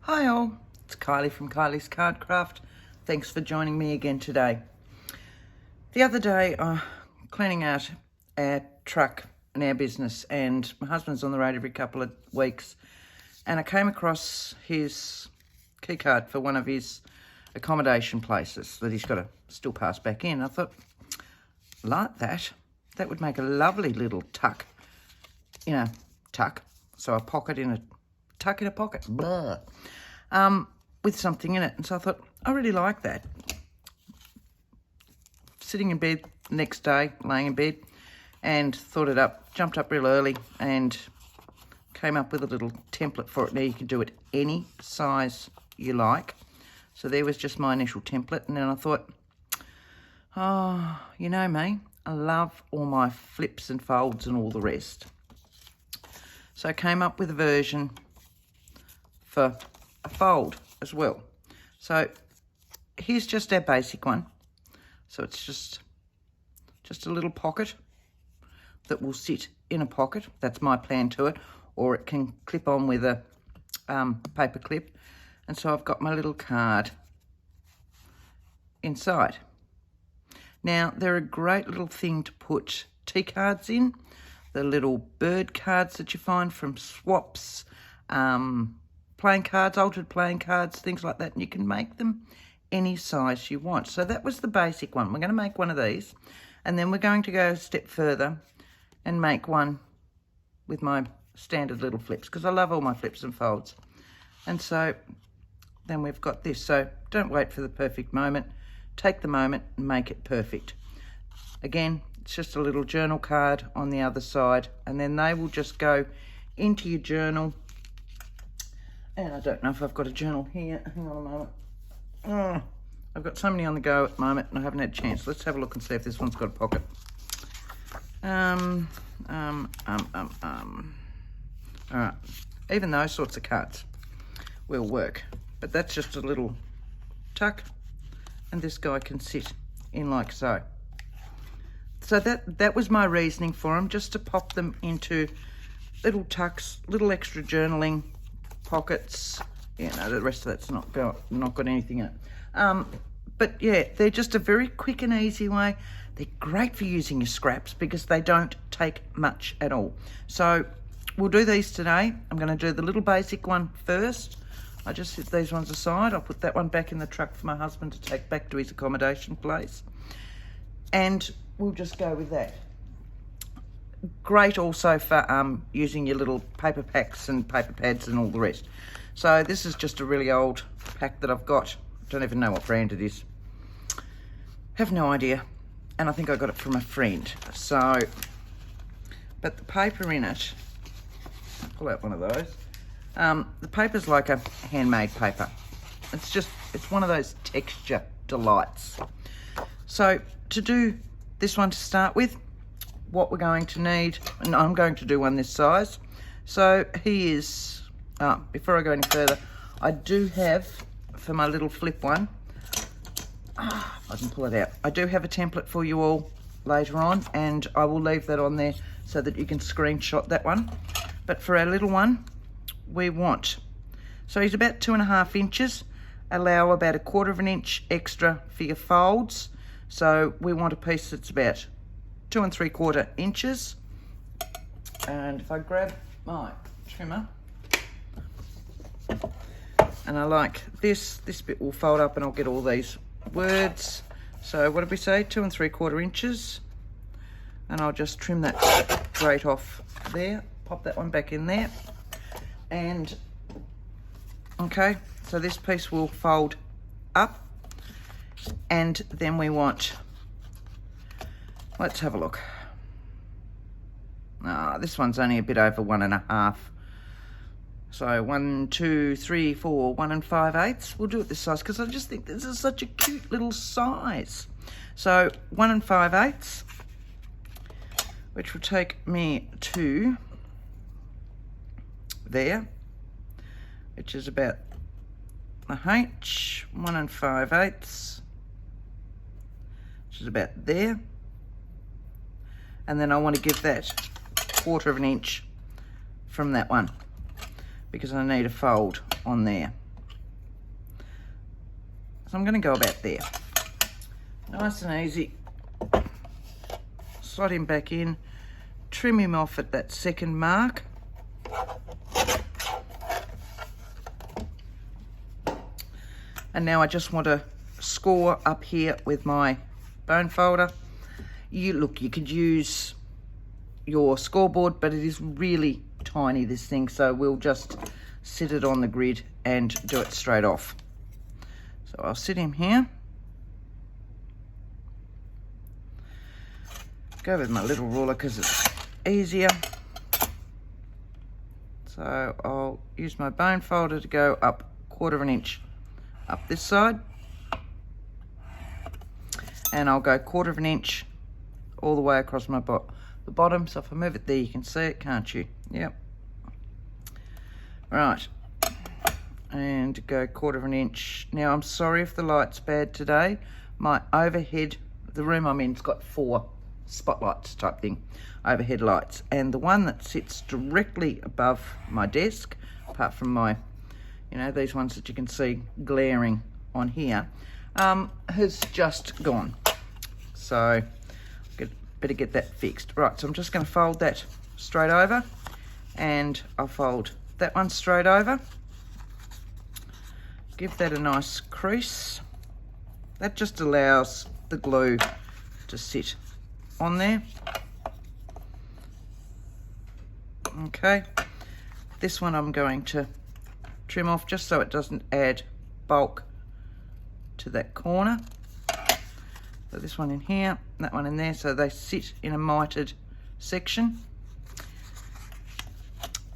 Hi all, it's Kylie from Kylie's Card Craft. Thanks for joining me again today. The other day, cleaning out our truck and our business, and my husband's on the road every couple of weeks, and I came across his key card for one of his accommodation places that he's got to still pass back in. I thought, like that would make a lovely little tuck in a tuck, so a pocket in a tuck in a pocket, blah, with something in it. And so I thought, I really like that. Sitting in bed the next day, laying in bed, and thought it up, jumped up real early and came up with a little template for it. Now you can do it any size you like. So there was just my initial template, and then I thought, oh, you know me, I love all my flips and folds and all the rest. So I came up with a version for a fold as well. So here's just our basic one. So it's just a little pocket that will sit in a pocket. That's my plan to it. Or it can clip on with a paper clip. And so I've got my little card inside. Now, they're a great little thing to put tea cards in. The little bird cards that you find from swaps, playing cards, altered playing cards, things like that. And you can make them any size you want. So that was the basic one. We're going to make one of these. And then we're going to go a step further and make one with my standard little flips, because I love all my flips and folds. And so then we've got this. So don't wait for the perfect moment. Take the moment and make it perfect. Again, it's just a little journal card on the other side, and then they will just go into your journal. And I don't know if I've got a journal here. Hang on a moment. Oh, I've got so many on the go at the moment and I haven't had a chance. Let's have a look and see if this one's got a pocket. All right, even those sorts of cards will work, but that's just a little tuck, and this guy can sit in like so. So that was my reasoning for them, just to pop them into little tucks, little extra journaling pockets. You know, the rest of that's not got anything in it. But yeah, they're just a very quick and easy way. They're great for using your scraps because they don't take much at all. So we'll do these today. I'm going to do the little basic one first. I just set these ones aside. I'll put that one back in the truck for my husband to take back to his accommodation place. And we'll just go with that. Great also for using your little paper packs and paper pads and all the rest. So this is just a really old pack that I've got. Don't even know what brand it is. Have no idea. And I think I got it from a friend. So, but the paper in it, I'll pull out one of those. The paper's like a handmade paper. It's one of those texture delights. So to do this one to start with, what we're going to need, and I'm going to do one this size. So he is, before I go any further, I do have, for my little flip one, I can pull it out. I do have a template for you all later on, and I will leave that on there so that you can screenshot that one. But for our little one, we want, so he's about 2.5 inches. Allow about 1/4 inch extra for your folds. So we want a piece that's about 2 3/4 inches. And if I grab my trimmer, and I like this bit will fold up and I'll get all these words. So what did we say? 2 3/4 inches. And I'll just trim that straight off there. Pop that one back in there. And, okay, so this piece will fold up. And then we want, let's have a look. This one's only a bit over 1.5. So 1, 2, 3, 4, 1 5/8. We'll do it this size because I just think this is such a cute little size. So 1 5/8, which will take me to there, which is about the H, 1 5/8, which is about there. And then I want to give that 1/4 inch from that one, because I need a fold on there. So I'm going to go about there. Nice and easy. Slot him back in, trim him off at that second mark. And now I just want to score up here with my bone folder. You could use your scoreboard, but it is really tiny, this thing, so we'll just sit it on the grid and do it straight off. So I'll sit him here. Go with my little ruler because it's easier. So I'll use my bone folder to go up 1/4 inch up this side. And I'll go 1/4 inch all the way across my the bottom. So if I move it there, you can see it, can't you? Yep. Right. And go 1/4 inch. Now, I'm sorry if the light's bad today. My overhead, the room I'm in's got 4 spotlights type thing, overhead lights. And the one that sits directly above my desk, apart from my, these ones that you can see glaring on here, has just gone. So better get that fixed. Right, so I'm just going to fold that straight over, and I'll fold that one straight over. Give that a nice crease. That just allows the glue to sit on there. Okay, this one I'm going to trim off just so it doesn't add bulk to that corner. So this one in here, that one in there, so they sit in a mitered section.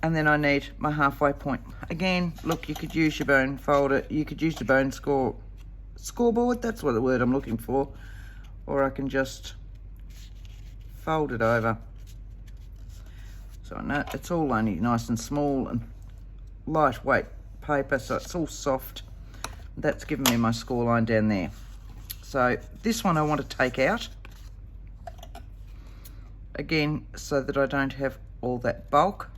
And then I need my halfway point. Again, look, you could use your bone folder, you could use your bone scoreboard, that's what the word I'm looking for. Or I can just fold it over. So I know it's all only nice and small and lightweight paper, so it's all soft. That's giving me my score line down there. So this one I want to take out. Again, so that I don't have all that bulk.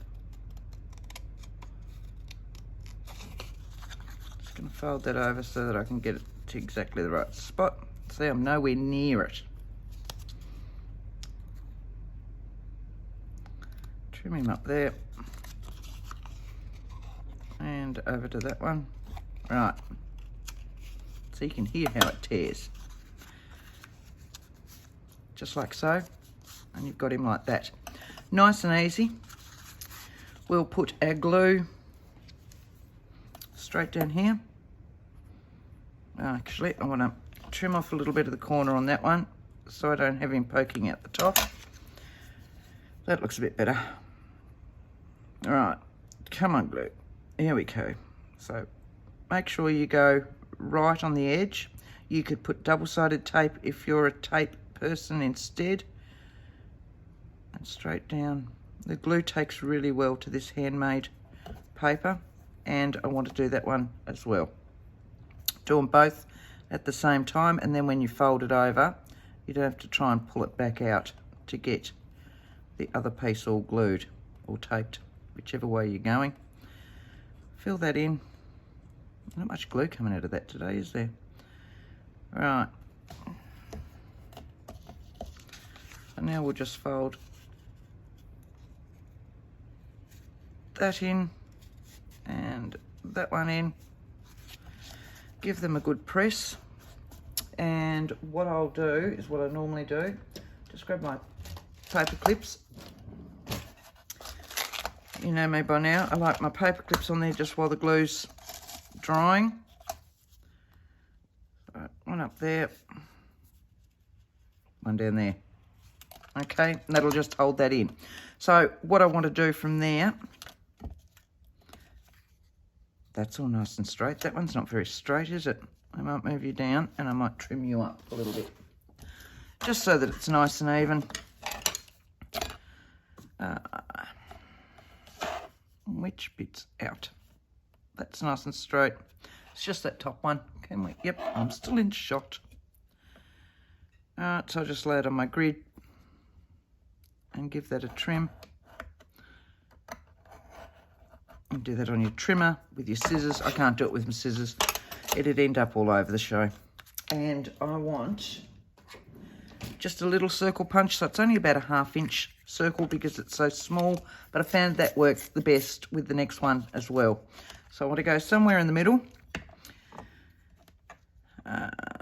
Just going to fold that over so that I can get it to exactly the right spot. See, I'm nowhere near it. Trim him up there. And over to that one. Right. So you can hear how it tears. Just like so. And you've got him like that. Nice and easy. We'll put our glue straight down here. Actually, I want to trim off a little bit of the corner on that one so I don't have him poking out the top. That looks a bit better. All right, come on, glue. Here we go. So make sure you go right on the edge. You could put double-sided tape if you're a tape person instead. And straight down. The glue takes really well to this handmade paper, and I want to do that one as well. Do them both at the same time, and then when you fold it over, you don't have to try and pull it back out to get the other piece all glued or taped, whichever way you're going. Fill that in. Not much glue coming out of that today, is there? Right. And now we'll just fold that in and that one in. Give them a good press. And what I'll do is what I normally do. Just grab my paper clips. You know me by now. I like my paper clips on there just while the glue's drying. Right, one up there. One down there. Okay, and that'll just hold that in. So what I want to do from there, that's all nice and straight. That one's not very straight, is it? I might move you down and I might trim you up a little bit. Just so that it's nice and even. Which bit's out? That's nice and straight. It's just that top one. Can we? Yep, I'm still in shot. Alright, so I'll just lay it on my grid and give that a trim. And do that on your trimmer with your scissors. I can't do it with my scissors. it'd end up all over the show. And I want just a little circle punch, so it's only about a 1/2 inch circle because it's so small, but I found that works the best with the next one as well. So I want to go somewhere in the middle.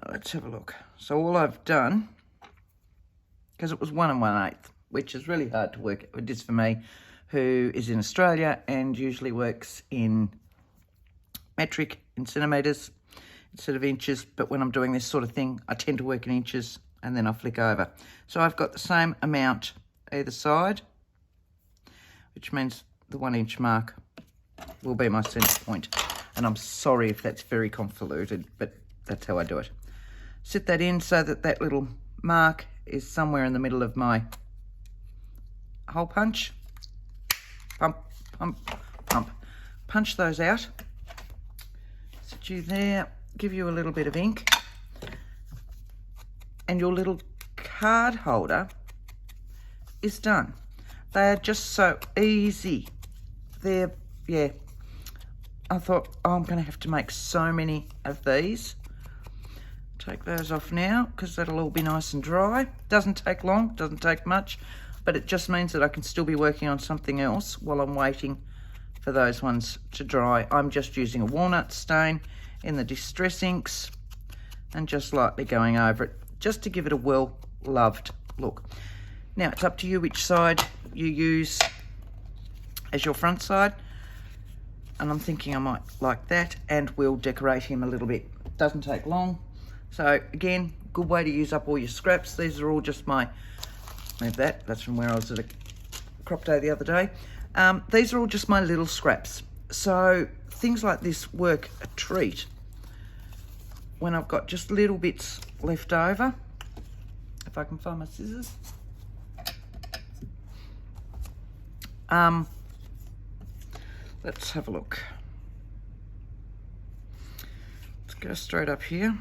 Let's have a look. So all I've done, because it was 1 1/8, which is really hard to work. It is for me, who is in Australia and usually works in metric, in centimetres instead of inches. But when I'm doing this sort of thing, I tend to work in inches and then I flick over. So I've got the same amount either side, which means the 1 inch mark will be my centre point. And I'm sorry if that's very convoluted, but that's how I do it. Sit that in so that that little mark is somewhere in the middle of my hole punch. Pump, pump, pump. Punch those out. Sit you there, give you a little bit of ink. And your little card holder is done. They are just so easy. They're, yeah. I thought, oh, I'm going to have to make so many of these. Take those off now because that'll all be nice and dry. Doesn't take long, doesn't take much, but it just means that I can still be working on something else while I'm waiting for those ones to dry. I'm just using a walnut stain in the Distress inks and just lightly going over it just to give it a well-loved look. Now it's up to you which side you use as your front side, and I'm thinking I might like that, and we'll decorate him a little bit. Doesn't take long. So again, good way to use up all your scraps. These are all just my, move that, that's from where I was at a crop day the other day. These are all just my little scraps. So things like this work a treat when I've got just little bits left over. If I can find my scissors. Let's have a look. Let's go straight up here.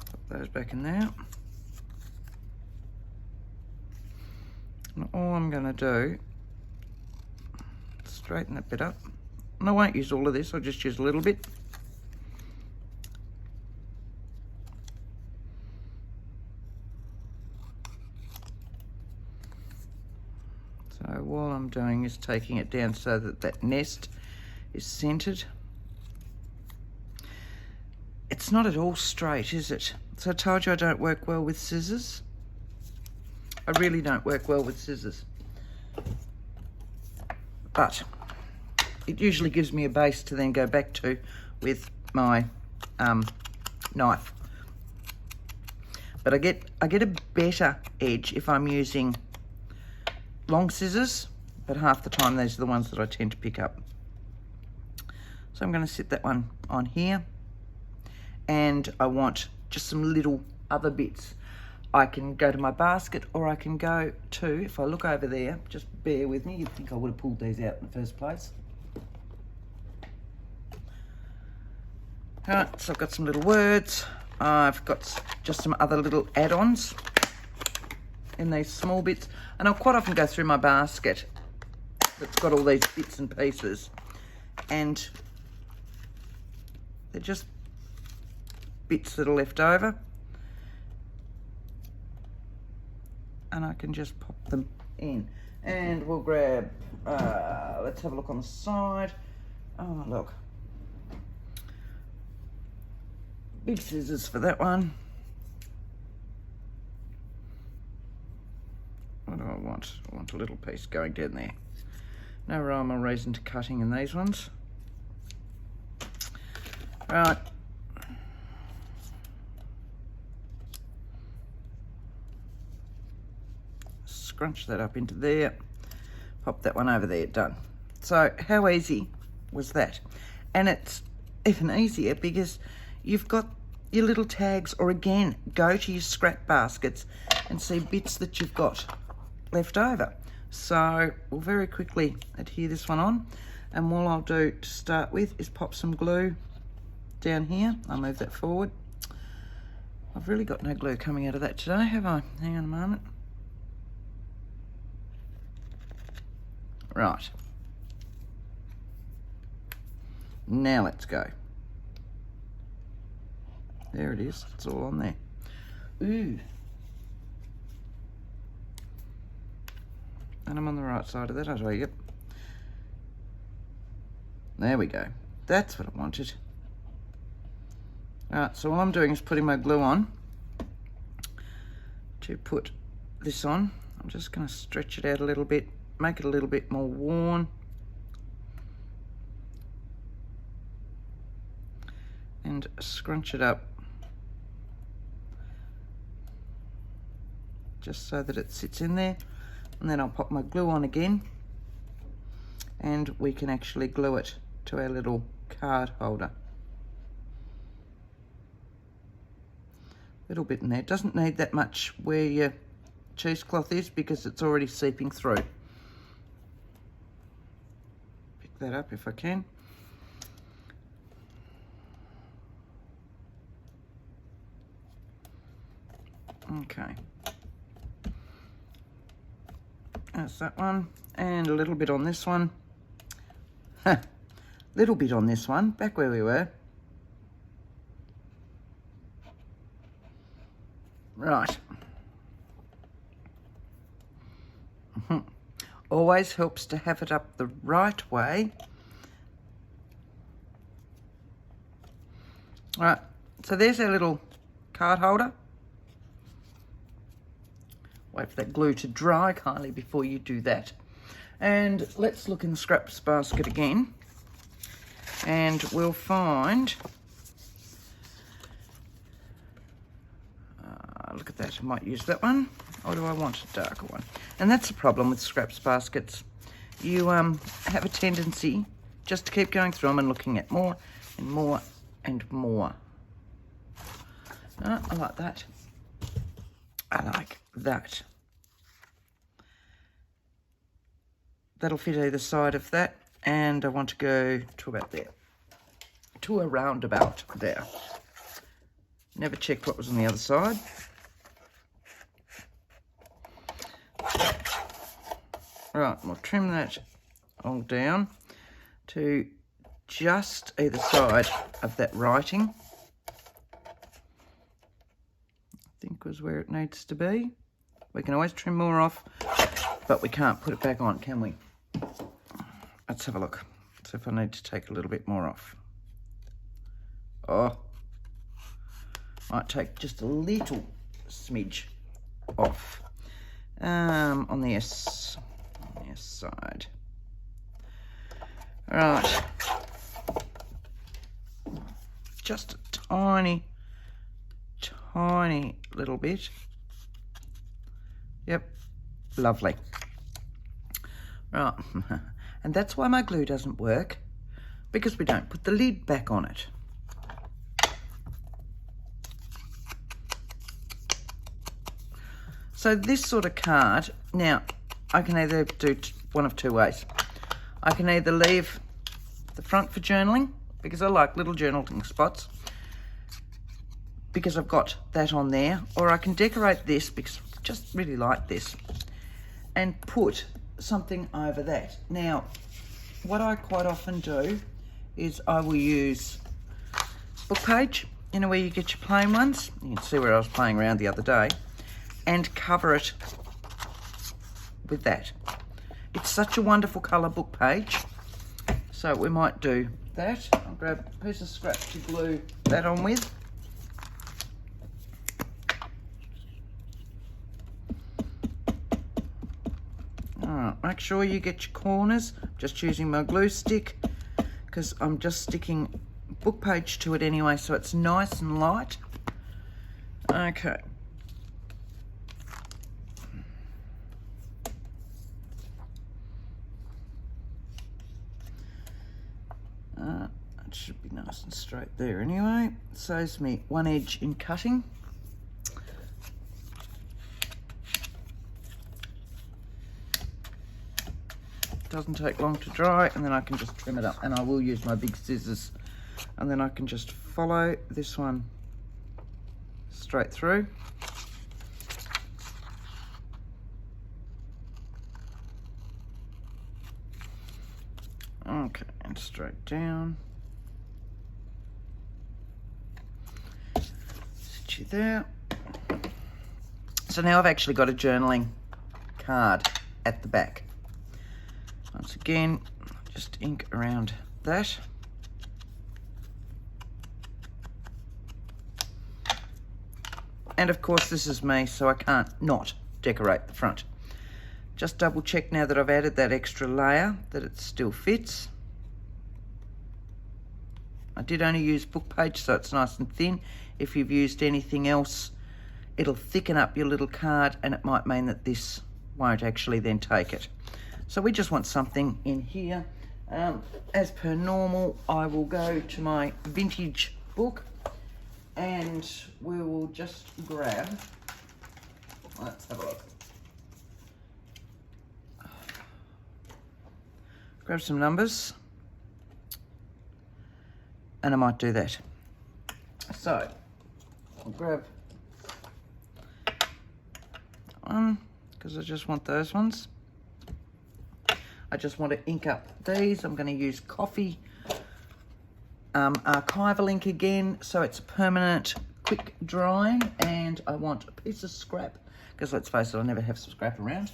Put those back in there. And all I'm going to do, straighten that bit up. And I won't use all of this, I'll just use a little bit. So all I'm doing is taking it down so that that nest is centered. It's not at all straight, is it? So I told you I don't work well with scissors. I really don't work well with scissors. But it usually gives me a base to then go back to with my knife. But I get a better edge if I'm using long scissors, but half the time these are the ones that I tend to pick up. So I'm going to sit that one on here, and I want just some little other bits. I can go to my basket, or I can go to, if I look over there, just bear with me, you'd think I would have pulled these out in the first place. Alright, so I've got some little words. I've got just some other little add-ons in these small bits, and I'll quite often go through my basket that's got all these bits and pieces, and they're just bits that are left over, and I can just pop them in. And we'll grab, let's have a look on the side. Oh look, big scissors for that one. What do I want? I want a little piece going down there. No rhyme or reason to cutting in these ones. Right. Scrunch that up into there. Pop that one over there, done. So how easy was that? And it's even easier because you've got your little tags, or again, go to your scrap baskets and see bits that you've got left over. So we'll very quickly adhere this one on, and what I'll do to start with is pop some glue down here. I'll move that forward. I've really got no glue coming out of that today, have I? Hang on a moment. Right. Now let's go. There it is, it's all on there. Ooh. And I'm on the right side of that, I tell you. Yep. There we go. That's what I wanted. Alright, so all I'm doing is putting my glue on to put this on. I'm just going to stretch it out a little bit, make it a little bit more worn. And scrunch it up just so that it sits in there. And then I'll pop my glue on again and we can actually glue it to our little card holder. Little bit in there. Doesn't need that much where your cheesecloth is because it's already seeping through. Pick that up if I can. Okay. That's that one. And a little bit on this one. Little bit on this one, back where we were. Right. Always helps to have it up the right way. Right, so there's our little card holder. Wait for that glue to dry kindly before you do that. And let's look in the scraps basket again. And we'll find... look at that, I might use that one. Or do I want a darker one? And that's the problem with scraps baskets. You have a tendency just to keep going through them and looking at more and more and more. I like that. I like that. That'll fit either side of that, and I want to go to about there. To a roundabout there. Never checked what was on the other side. Right, we'll trim that all down to just either side of that writing. I think was where it needs to be. We can always trim more off, but we can't put it back on, can we? Let's have a look. See if I need to take a little bit more off. Oh, might take just a little smidge off on the S side. Right, just a tiny little bit. Yep, lovely. Right, and that's why my glue doesn't work, because we don't put the lid back on it. So this sort of card, now I can either do one of two ways. I can either leave the front for journaling, because I like little journaling spots, because I've got that on there, or I can decorate this because I just really like this, and put something over that. Now, what I quite often do is I will use book page, you know, where you get your plain ones. You can see where I was playing around the other day, and cover it with that. It's such a wonderful colour, book page. So we might do that. I'll grab a piece of scrap to glue that on with. Alright, make sure you get your corners. Just using my glue stick because I'm just sticking book page to it anyway, so it's nice and light. Okay. It should be nice and straight there anyway. Saves me one edge in cutting. Doesn't take long to dry, and then I can just trim it up, and I will use my big scissors, and then I can just follow this one straight through. Okay, and straight down. got you there. So now I've actually got a journaling card at the back. Once again, just ink around that. And of course this is me, so I can't not decorate the front. Just double check now that I've added that extra layer that it still fits. I did only use book page, so it's nice and thin. If you've used anything else, it'll thicken up your little card, and it might mean that this won't actually then take it. So we just want something in here. As per normal, I will go to my vintage book, and we will just grab, let's have a look. Grab some numbers, and I might do that. So, I'll grab one, because I just want those ones. I just want to ink up these. I'm going to use Coffee Archival ink again, so it's permanent, quick drying, and I want a piece of scrap, because let's face it, I never have some scrap around.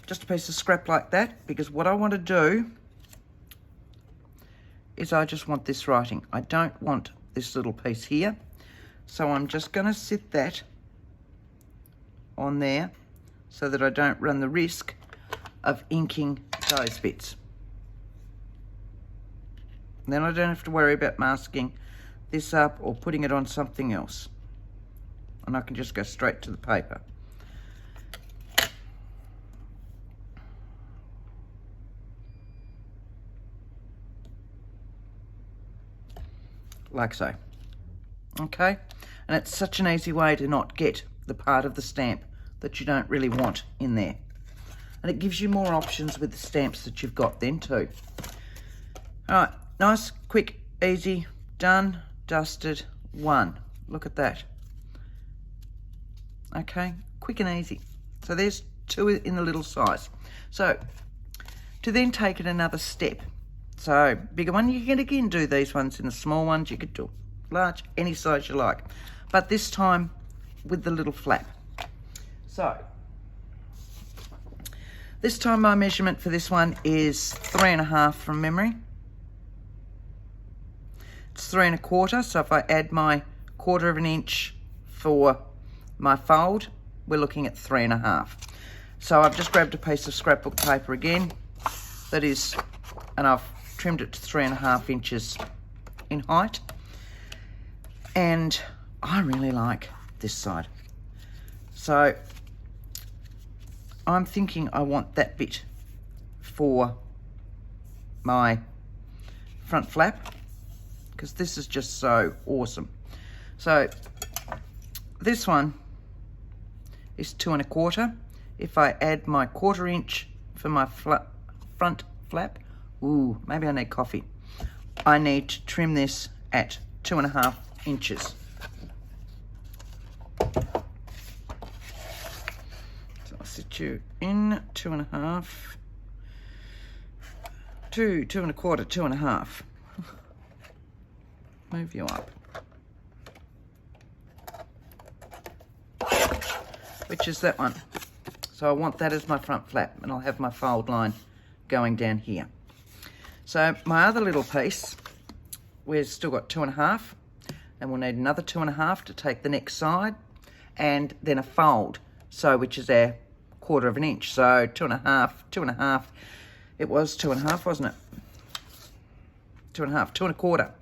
Just a piece of scrap like that, because what I want to do is I just want this writing. I don't want this little piece here. So I'm just going to sit that on there so that I don't run the risk of inking those bits. Then I don't have to worry about masking this up or putting it on something else. And I can just go straight to the paper. Like so. Okay, and it's such an easy way to not get the part of the stamp that you don't really want in there, and it gives you more options with the stamps that you've got then too. All right, nice, quick, easy, done, dusted, one. Look at that. Okay, quick and easy. So there's two in the little size. So to then take it another step, so bigger one, you can again do these ones in the small ones, you could do large, any size you like, but this time with the little flap. So this time my measurement for this one is 3.5 from memory. It's 3 1/4, so if I add my 1/4 of an inch for my fold, we're looking at 3.5. So I've just grabbed a piece of scrapbook paper again, that is, and I've trimmed it to 3.5 inches in height. And I really like this side. So I'm thinking I want that bit for my front flap, because this is just so awesome. So this one is 2 1/4. If I add my 1/4 inch for my front flap, ooh, maybe I need coffee. I need to trim this at 2.5 inches. So I'll sit you in 2.5, 2 1/4, 2.5. Move you up. Which is that one. So I want that as my front flap, and I'll have my fold line going down here. So my other little piece, we've still got 2.5, and we'll need another 2.5 to take the next side, and then a fold, so which is our 1/4 of an inch. So 2.5, 2.5. It was 2.5, wasn't it? 2.5, 2 1/4.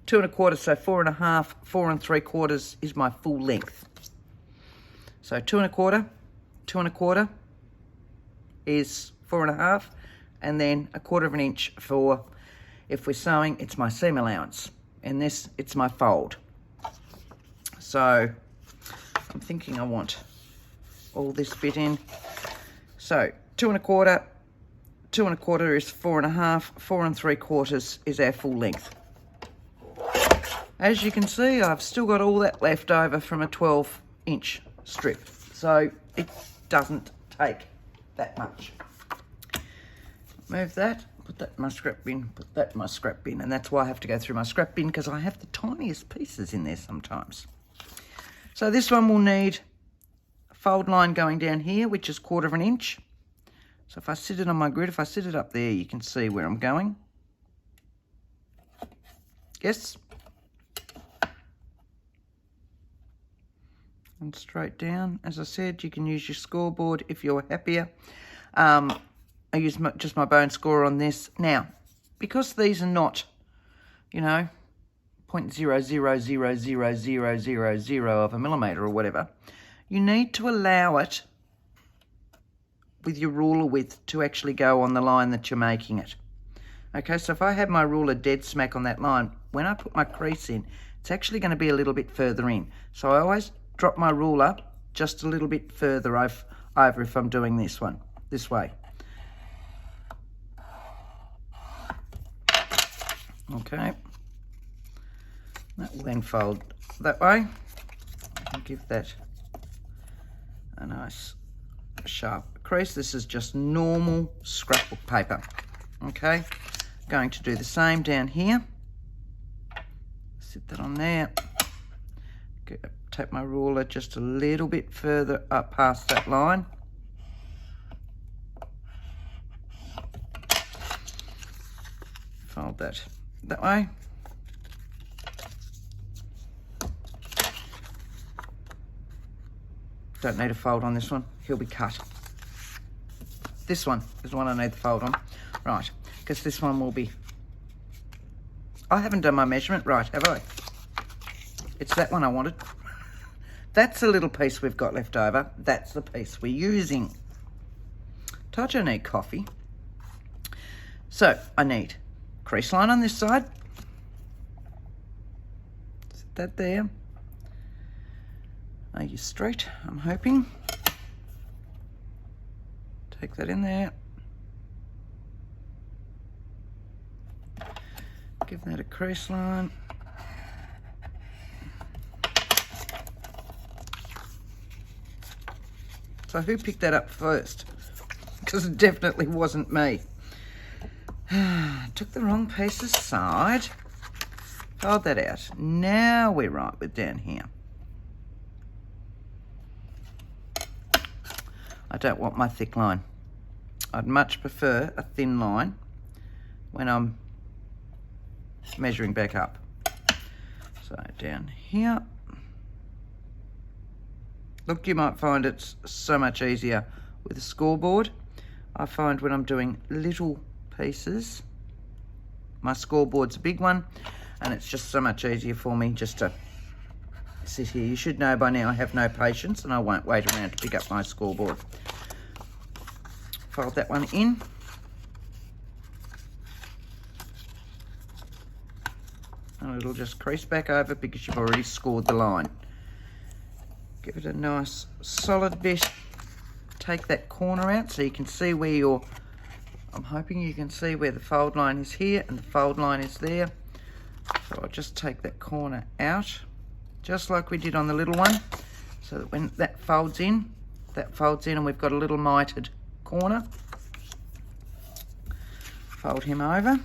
2 1/4, so 4.5, 4 3/4 is my full length. So 2 1/4, 2 1/4 is 4.5, and then 1/4 of an inch for, if we're sewing, it's my seam allowance, and this, it's my fold. So I'm thinking I want all this bit in. So 2 1/4, 2 1/4 is 4.5, 4 3/4 is our full length. As you can see, I've still got all that left over from a 12-inch strip, so it doesn't take that much. Move that, put that in my scrap bin, put that in my scrap bin. And that's why I have to go through my scrap bin, because I have the tiniest pieces in there sometimes. So this one will need a fold line going down here, which is 1/4 of an inch. So if I sit it on my grid, if I sit it up there, you can see where I'm going. Yes. And straight down. As I said, you can use your scoreboard if you're happier. I use just my bone scorer on this. Now, because these are not, you know, 0.000000 of a millimetre or whatever, you need to allow it with your ruler width to actually go on the line that you're making it. Okay, so if I have my ruler dead smack on that line, when I put my crease in, it's actually going to be a little bit further in. So I always drop my ruler just a little bit further over if I'm doing this one, this way. Okay. That will then fold that way. And give that a nice sharp crease. This is just normal scrapbook paper. Okay. Going to do the same down here. Sit that on there. Take my ruler just a little bit further up past that line. Fold that way. Don't need a fold on this one, he'll be cut. This one is the one I need the fold on. Right, because this one will be... I haven't done my measurement right, have I? It's that one I wanted. That's a little piece we've got left over. That's the piece we're using. Told you I need coffee. So I need crease line on this side. Sit that there. Are you straight? I'm hoping. Take that in there. Give that a crease line. So who picked that up first? Because it definitely wasn't me. Took the wrong piece aside. Fold that out. Now we're right with down here. I don't want my thick line. I'd much prefer a thin line when I'm measuring back up. So down here. Look, you might find it's so much easier with a scoreboard. I find when I'm doing little pieces, my scoreboard's a big one, and it's just so much easier for me just to sit here. You should know by now I have no patience and I won't wait around to pick up my scoreboard. Fold that one in. And it'll just crease back over because you've already scored the line. Give it a nice solid bit. Take that corner out so you can see where your... I'm hoping you can see where the fold line is here and the fold line is there. So I'll just take that corner out, just like we did on the little one, so that when that folds in and we've got a little mitered corner. Fold him over.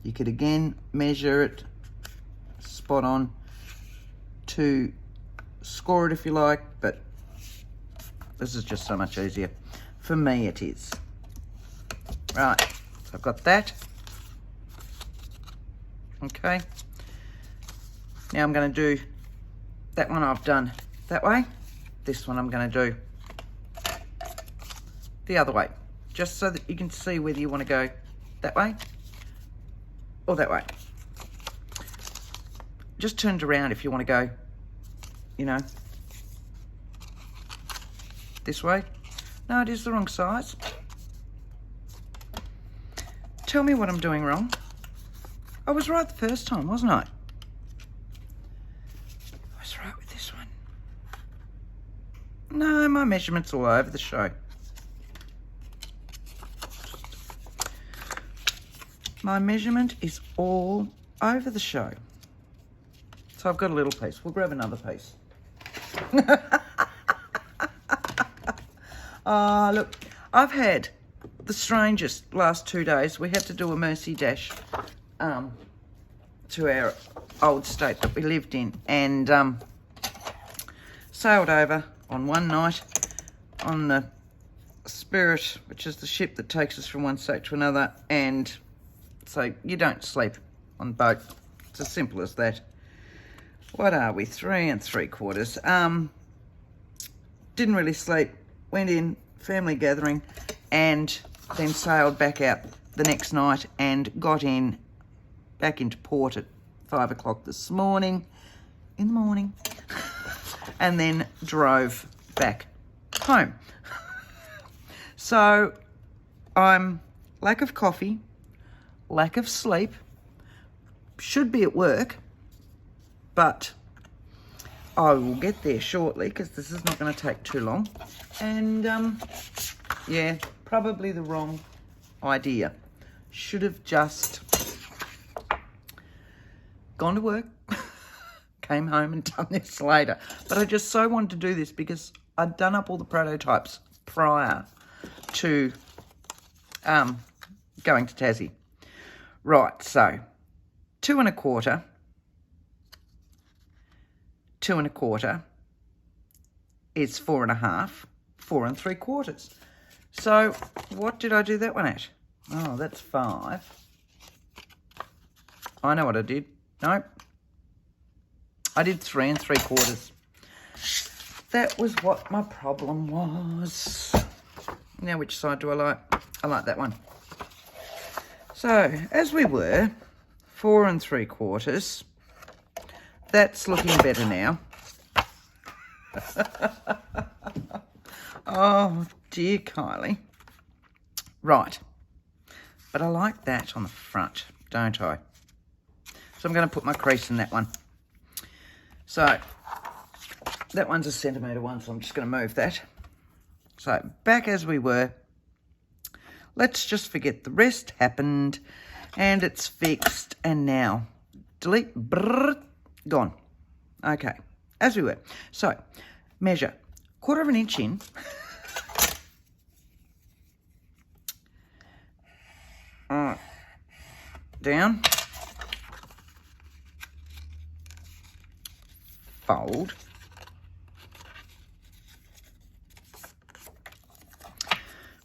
You could again measure it spot on to score it if you like, but this is just so much easier. For me it is. Right, so I've got that. Okay. Now I'm going to do that one I've done that way. This one I'm going to do the other way, just so that you can see whether you want to go that way or that way. Just turn it around if you want to go, you know, this way. No, it is the wrong size. Tell me what I'm doing wrong. I was right the first time, wasn't I? I was right with this one. No, my measurement's all over the show. My measurement is all over the show. So I've got a little piece. We'll grab another piece. Look, I've had the strangest last 2 days. We had to do a mercy dash to our old state that we lived in, and sailed over on one night on the Spirit, which is the ship that takes us from one state to another, and so you don't sleep on boat. It's as simple as that. What are we? 3 3/4. Didn't really sleep. Went in, family gathering, and then sailed back out the next night and got in back into port at 5 o'clock this morning, in the morning, and then drove back home. So I'm lack of coffee, lack of sleep, should be at work, but I will get there shortly because this is not going to take too long. And yeah, probably the wrong idea. Should have just gone to work, came home and done this later. But I just so wanted to do this because I'd done up all the prototypes prior to going to Tassie. Right, so 2 1/4, 2 1/4 is 4 1/2, 4 3/4. So what did I do that one at? Oh, that's 5. I know what I did. Nope. I did 3 3/4. That was what my problem was. Now, which side do I like? I like that one. So, as we were, 4 3/4. That's looking better now. Oh, dear Kylie. Right. But I like that on the front, don't I? So I'm going to put my crease in that one. So, that one's a 1 centimetre one, so I'm just going to move that. So, back as we were. Let's just forget the rest happened, and it's fixed, and now delete, brrr, gone. Okay, as we were. So, measure 1/4 inch in. Down. Fold.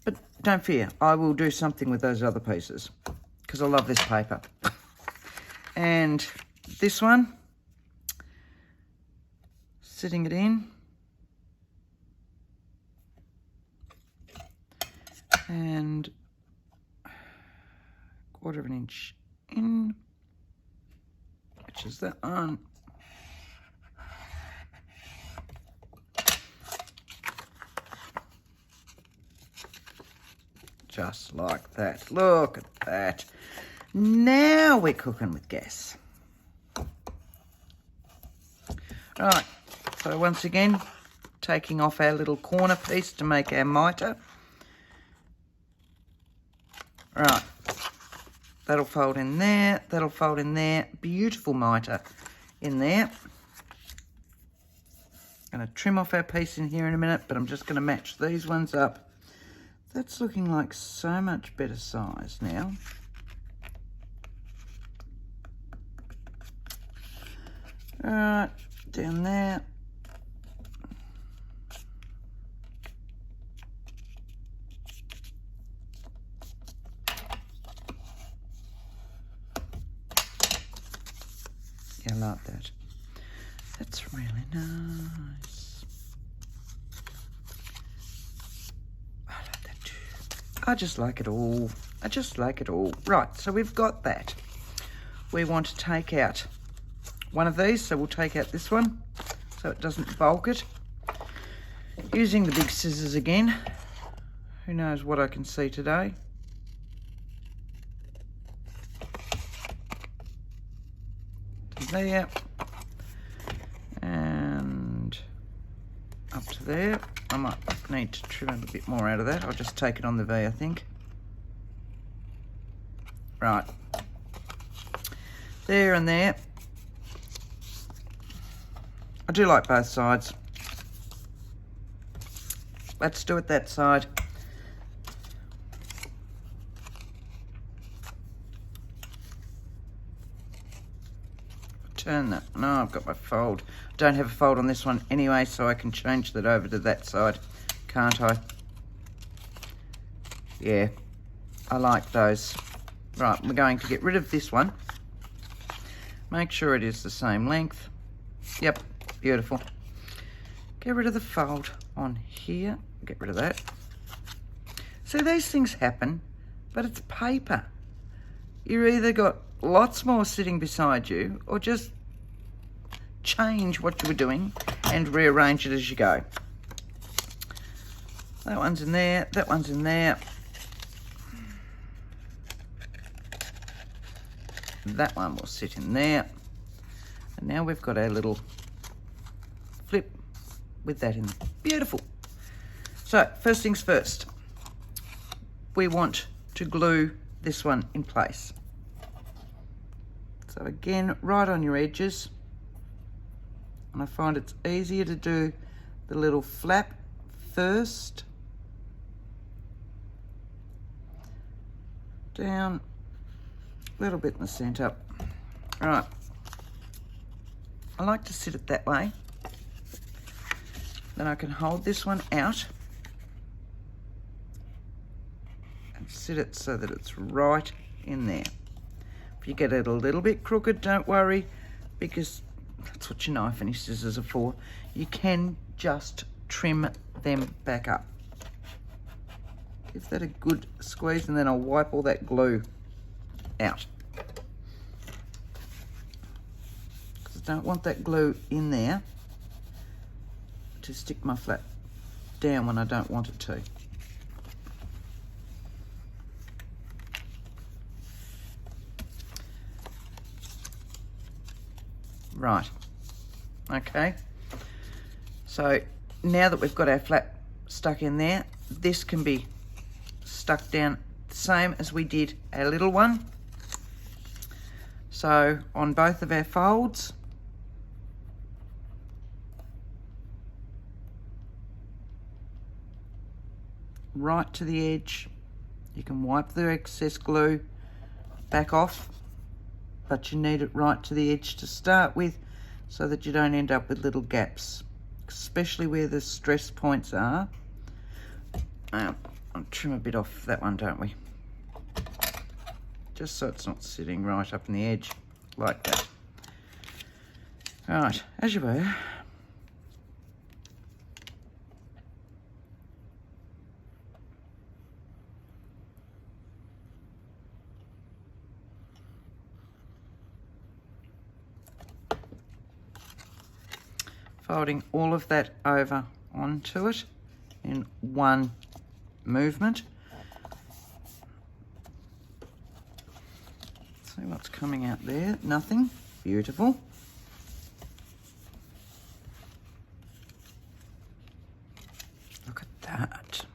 But don't fear, I will do something with those other pieces because I love this paper. And this one, sitting it in. And 1/4 inch in, which is that one. Just like that. Look at that. Now we're cooking with gas. Right, so once again, taking off our little corner piece to make our mitre. Right, that'll fold in there, that'll fold in there. Beautiful mitre in there. Going to trim off our piece in here in a minute, but I'm just going to match these ones up. That's looking like so much better size now. All right, down there. Yeah, I like that. That's really nice. I like that too. I just like it all. I just like it all. Right, so we've got that. We want to take out one of these, so we'll take out this one so it doesn't bulk it. Using the big scissors again. Who knows what I can see today. There. And up to there. I might need to trim a bit more out of that. I'll just take it on the V, I think. Right. There and there. I do like both sides. Let's do it that side. turn that. No, I've got my fold. Don't have a fold on this one anyway, so I can change that over to that side, can't I? Yeah, I like those. Right, we're going to get rid of this one. Make sure it is the same length. Yep, beautiful. Get rid of the fold on here. Get rid of that. See, these things happen, but it's paper. You either got lots more sitting beside you or just change what you were doing and rearrange it as you go. That one's in there, that one's in there. That one will sit in there. And now we've got our little flip with that in there. Beautiful. So, first things first. We want to glue this one in place. So again, right on your edges. And I find it's easier to do the little flap first. Down, a little bit in the centre. All right. I like to sit it that way. Then I can hold this one out and sit it so that it's right in there. If you get it a little bit crooked, don't worry, because that's what your knife and your scissors are for. You can just trim them back up. Give that a good squeeze, and then I'll wipe all that glue out. Because I don't want that glue in there to stick my flap down when I don't want it to. Right, okay. So now that we've got our flap stuck in there, this can be stuck down the same as we did our little one. So on both of our folds, right to the edge. You can wipe the excess glue back off, but you need it right to the edge to start with so that you don't end up with little gaps, especially where the stress points are. I'll trim a bit off that one, don't we? Just so it's not sitting right up in the edge like that. All right, as you were. Folding all of that over onto it in one movement. See what's coming out there? Nothing. Beautiful. Look at that.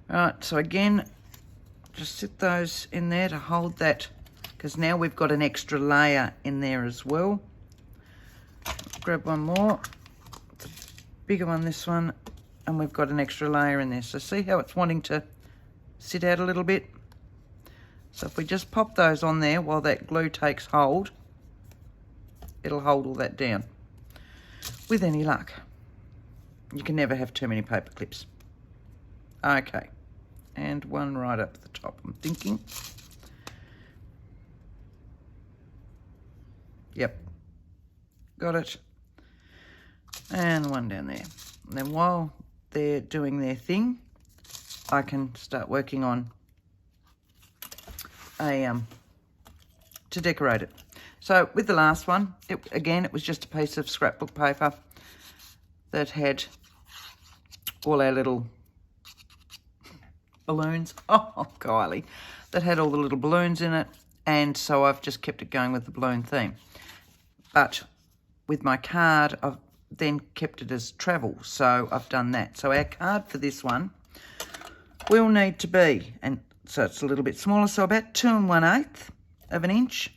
All right, so again, just sit those in there to hold that, because now we've got an extra layer in there as well. Grab one more. It's a bigger one, this one, and we've got an extra layer in there. So see how it's wanting to sit out a little bit? So if we just pop those on there while that glue takes hold, it'll hold all that down with any luck. You can never have too many paper clips. Okay, and one right up the top, I'm thinking. Yep, got it. And one down there. And then while they're doing their thing, I can start working on a to decorate it. So with the last one, it was just a piece of scrapbook paper that had all our little balloons. Oh, Kylie, that had all the little balloons in it, and so I've just kept it going with the balloon theme. But with my card, I've then kept it as travel, so I've done that. So our card for this one will need to be, and so it's a little bit smaller, so about 2 1/8 of an inch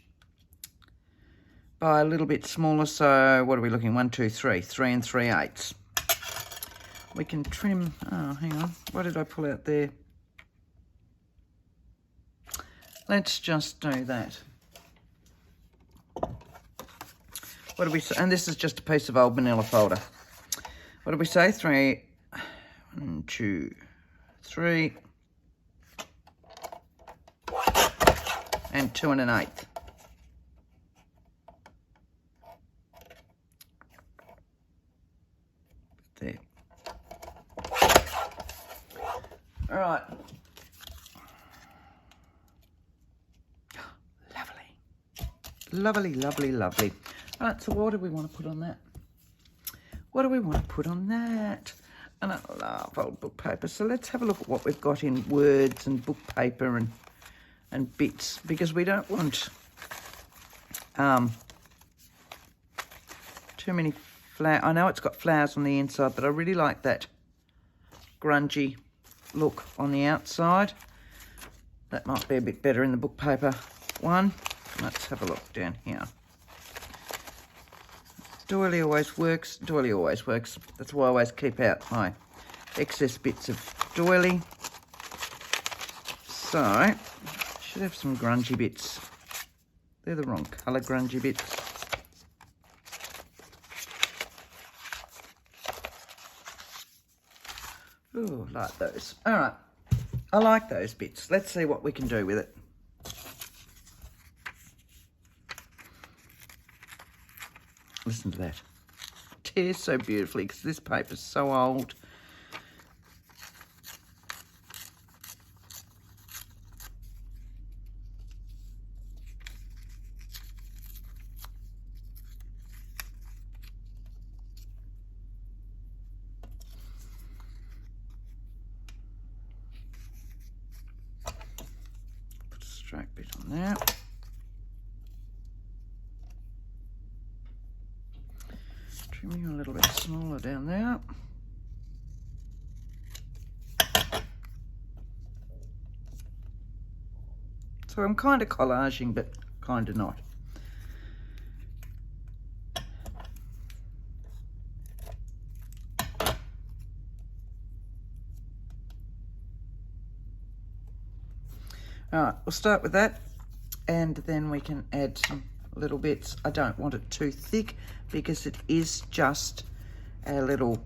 by a little bit smaller, so what are we looking, 1, 2, 3 3 3/8. We can trim, oh, hang on, what did I pull out there? Let's just do that. What do we say? And this is just a piece of old manila folder. What do we say? 3, 1, 2, 3, and 2 1/8. There. All right. Lovely, lovely, lovely. All right, so what do we want to put on that? What do we want to put on that? And I love old book paper. So let's have a look at what we've got in words and book paper and bits, because we don't want too many flowers. I know it's got flowers on the inside, but I really like that grungy look on the outside. That might be a bit better in the book paper one. Let's have a look down here. Doily always works. Doily always works. That's why I always keep out my excess bits of doily. So, should have some grungy bits. They're the wrong colour grungy bits. Ooh, like those. All right. I like those bits. Let's see what we can do with it. Listen to that. It tears so beautifully because this paper's so old. Put a straight bit on there. Trimming a little bit smaller down there. So I'm kind of collaging, but kind of not. All right, we'll start with that, and then we can add some little bits. I don't want it too thick because it is just a little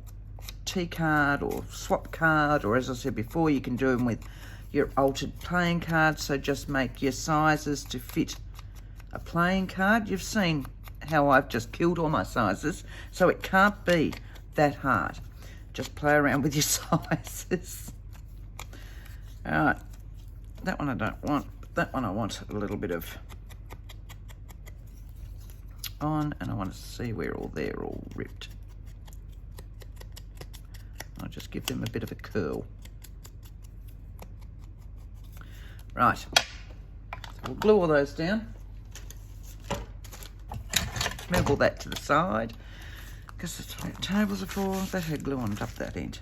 tea card or swap card, or as I said before, you can do them with your altered playing cards. So just make your sizes to fit a playing card. You've seen how I've just killed all my sizes, so it can't be that hard. Just play around with your sizes. All right, that one I don't want, but that one I want a little bit of on, and I want to see where they're all ripped. I'll just give them a bit of a curl. Right, so we'll glue all those down. Move all that to the side, because that's what tables are for. That had glue on it up that end.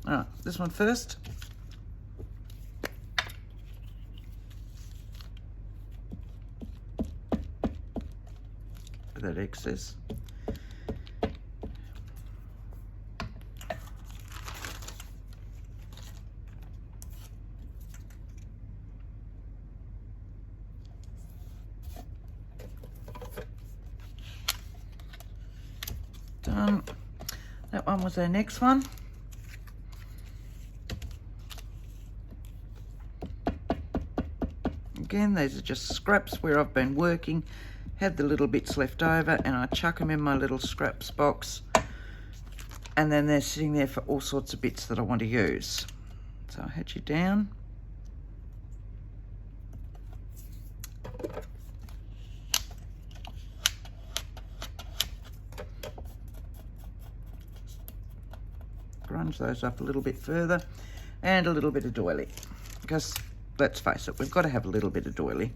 All right, this one first. That excess. Done. That one was our next one. Again, these are just scraps where I've been working. Had the little bits left over, and I chuck them in my little scraps box, and then they're sitting there for all sorts of bits that I want to use. So I had you down. Grunge those up a little bit further, and a little bit of doily, because let's face it, we've got to have a little bit of doily.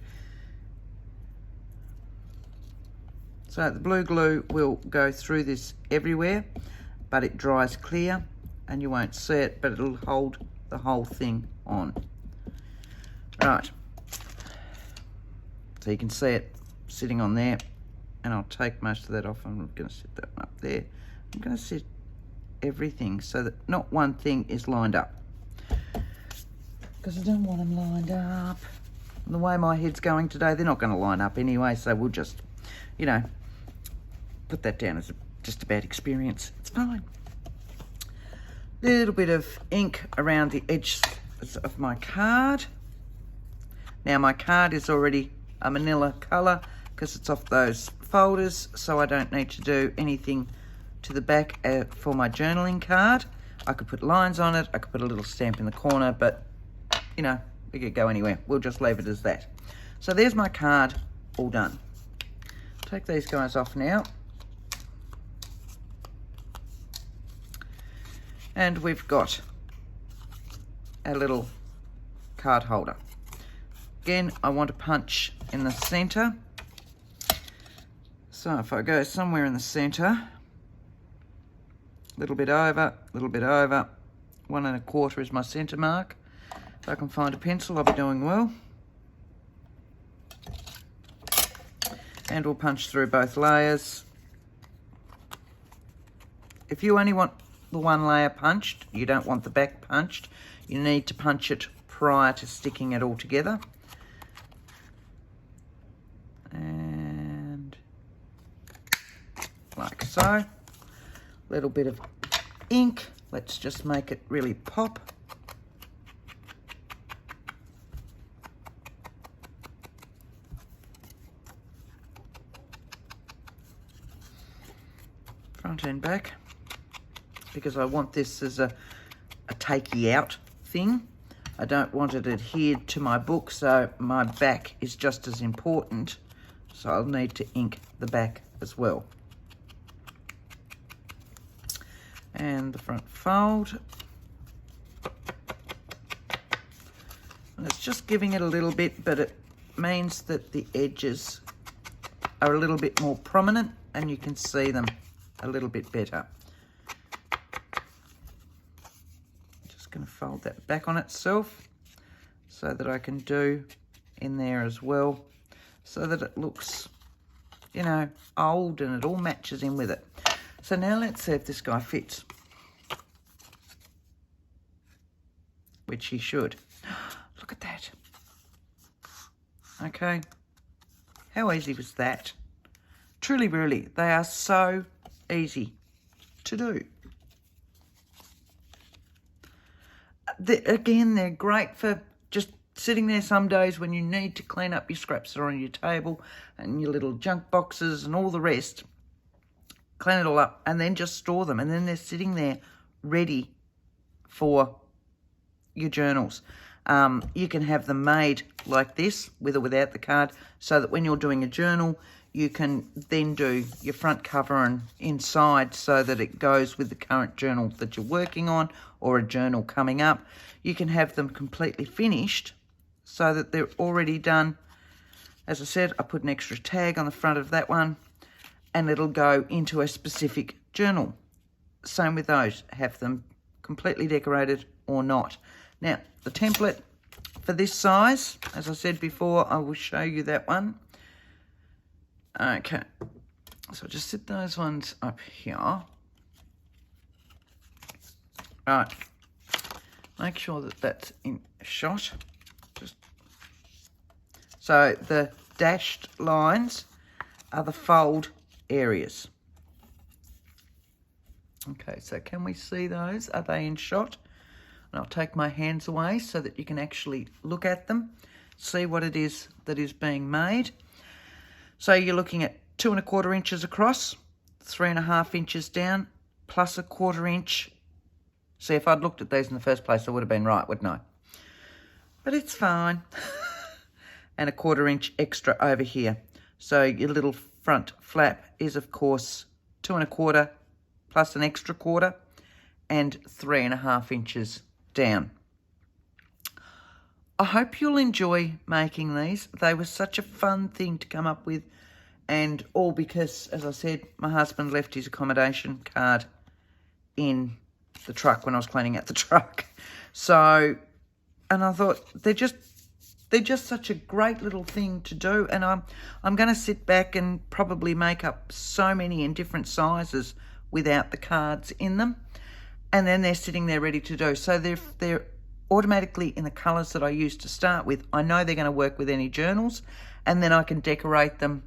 So the blue glue will go through this everywhere, but it dries clear and you won't see it, but it'll hold the whole thing on. Right, so you can see it sitting on there, and I'll take most of that off. I'm going to sit that one up there. I'm going to sit everything so that not one thing is lined up, because I don't want them lined up. And the way my head's going today, they're not going to line up anyway, so we'll just, you know, put that down as just a bad experience. It's fine. Little bit of ink around the edge of my card. Now my card is already a manila colour because it's off those folders, so I don't need to do anything to the back for my journaling card. I could put lines on it, I could put a little stamp in the corner, but you know, it could go anywhere. We'll just leave it as that. So there's my card all done. Take these guys off now. And we've got a little card holder. Again, I want to punch in the center. So if I go somewhere in the center, a little bit over, 1 1/4 is my center mark. If I can find a pencil, I'll be doing well. And we'll punch through both layers. If you only want the one layer punched, you don't want the back punched, you need to punch it prior to sticking it all together. And like so. Little bit of ink, let's just make it really pop. Front and back, because I want this as a takey out thing. I don't want it adhered to my book, so my back is just as important. So I'll need to ink the back as well. And the front fold. And it's just giving it a little bit, but it means that the edges are a little bit more prominent and you can see them a little bit better. Just going to fold that back on itself so that I can do in there as well, so that it looks, you know, old and it all matches in with it. So now let's see if this guy fits, which he should. Look at that. Okay, how easy was that? Truly, really, they are so easy to do. Again, they're great for just sitting there some days when you need to clean up your scraps that are on your table and your little junk boxes and all the rest. Clean it all up and then just store them, and then they're sitting there ready for your journals. You can have them made like this, with or without the card, so that when you're doing a journal, you can then do your front cover and inside so that it goes with the current journal that you're working on or a journal coming up. You can have them completely finished so that they're already done. As I said, I put an extra tag on the front of that one and it'll go into a specific journal. Same with those, have them completely decorated or not. Now, the template for this size, as I said before, I will show you that one. Okay, so just sit those ones up here. Right, make sure that that's in shot. So the dashed lines are the fold areas. Okay, so can we see those? Are they in shot? And I'll take my hands away so that you can actually look at them, see what it is that is being made. So you're looking at 2 1/4 inches across, 3 1/2 inches down, plus 1/4 inch. See, if I'd looked at these in the first place, I would have been right, wouldn't I? But it's fine. And 1/4 inch extra over here. So your little front flap is, of course, 2 1/4 plus an extra 1/4 and 3 1/2 inches down. I hope you'll enjoy making these. They were such a fun thing to come up with, and all because, as I said, my husband left his accommodation card in the truck when I was cleaning out the truck. So, and I thought they're just such a great little thing to do, and I'm going to sit back and probably make up so many in different sizes without the cards in them, and then they're sitting there ready to do. So they're automatically in the colours that I used to start with. I know they're going to work with any journals, and then I can decorate them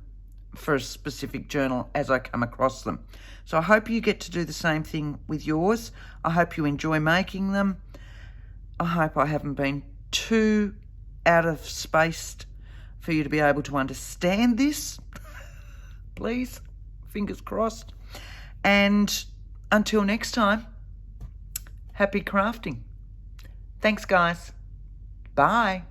for a specific journal as I come across them. So I hope you get to do the same thing with yours. I hope you enjoy making them. I hope I haven't been too out of spaced for you to be able to understand this. Please, fingers crossed. And until next time, happy crafting. Thanks, guys. Bye.